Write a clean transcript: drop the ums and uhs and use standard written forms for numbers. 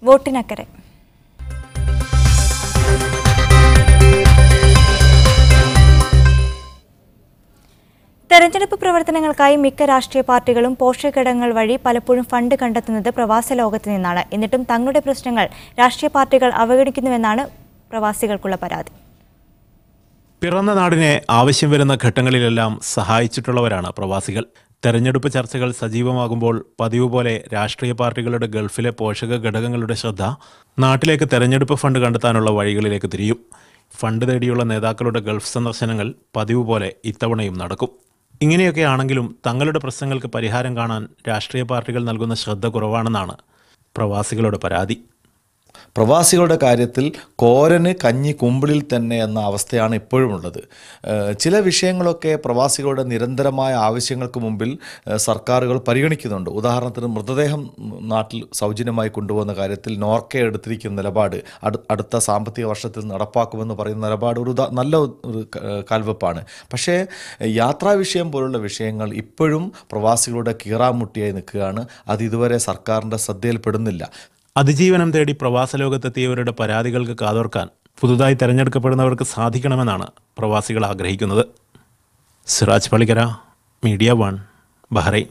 വോട്ടിനക്കരെ. തെരഞ്ഞെടുപ്പ് പ്രവർത്തനങ്ങൾക്കായി മിക്ക രാഷ്ട്രീയ പാർട്ടികളും പോഷകഘടകങ്ങൾ വഴി പലപ്പോഴും ഫണ്ട് കണ്ടെത്തുന്നത് പ്രവാസ ലോകത്ത് നിന്നാണ്. എന്നിട്ടും തങ്ങളുടെ പ്രശ്നങ്ങൾ രാഷ്ട്രീയ പാർട്ടികൾ അവഗണിക്കുന്നുവെന്നാണ് പ്രവാസികൾക്കുള്ള പരാതി. പിറന്ന നാടിനെ ആവശ്യം വരുന്ന ഘട്ടങ്ങളിലെല്ലാം സഹായിച്ചിട്ടുള്ളവരാണ് പ്രവാസികൾ. തെരഞ്ഞെടുപ്പ് ചർച്ചകൾ സജീവമാകുമ്പോൾ പതിവ് പോലെ രാഷ്ട്രീയ പാർട്ടികളുടെ ഗൾഫിലെ പോഷക ഘടകങ്ങളുടെ ശ്രദ്ധ നാട്ടിലേക്ക് തെരഞ്ഞെടുപ്പ് ഫണ്ട് കണ്ടെത്താനുള്ള വഴികളിലേക്ക് തിരിയും. ഫണ്ട് തേടിയുള്ള നേതാക്കളുടെ ഗൾഫ് സന്ദർശനങ്ങൾ പതിവ് പോലെ ഇത്തവണയും നടക്കും. ഇങ്ങനെയൊക്കെയാണെങ്കിലും തങ്ങളുടെ പ്രശ്നങ്ങൾക്ക് പരിഹാരം കാണാൻ രാഷ്ട്രീയ പാർട്ടികൾ നൽകുന്ന ശ്രദ്ധ കുറവാണെന്നാണ് പ്രവാസികളുടെ പരാതി. പ്രവാസികളുടെ കാര്യത്തിൽ കോരന് കഞ്ഞി കുമ്പിളിൽ തന്നെ എന്ന അവസ്ഥയാണ് ഇപ്പോഴുമുള്ളത്. ചില വിഷയങ്ങളൊക്കെ പ്രവാസികളുടെ നിരന്തരമായ ആവശ്യങ്ങൾക്ക് മുമ്പിൽ സർക്കാരുകൾ പരിഗണിക്കുന്നുണ്ട്. ഉദാഹരണത്തിന് മൃതദേഹം നാട്ടിൽ സൗജന്യമായി കൊണ്ടുപോകുന്ന കാര്യത്തിൽ നോർക്ക എടുത്തിരിക്കുന്ന നിലപാട് അടുത്ത സാമ്പത്തിക വർഷത്തിൽ നടപ്പാക്കുമെന്ന് പറയുന്ന നിലപാട് നല്ല ഒരു കാൽവെപ്പാണ്. പക്ഷേ യാത്രാ വിഷയം പോലുള്ള വിഷയങ്ങൾ ഇപ്പോഴും പ്രവാസികളുടെ കീറാമുട്ടിയായി നിൽക്കുകയാണ്. അത് ഇതുവരെ സർക്കാരിൻ്റെ ശ്രദ്ധയിൽപ്പെടുന്നില്ല. അതിജീവനം തേടി പ്രവാസ ലോകത്തെത്തിയവരുടെ പരാതികൾക്ക് കാതോർക്കാൻ പുതുതായി തെരഞ്ഞെടുക്കപ്പെടുന്നവർക്ക് സാധിക്കണമെന്നാണ് പ്രവാസികൾ ആഗ്രഹിക്കുന്നത്. Siraj Pallikkara, media 1, Bahrain.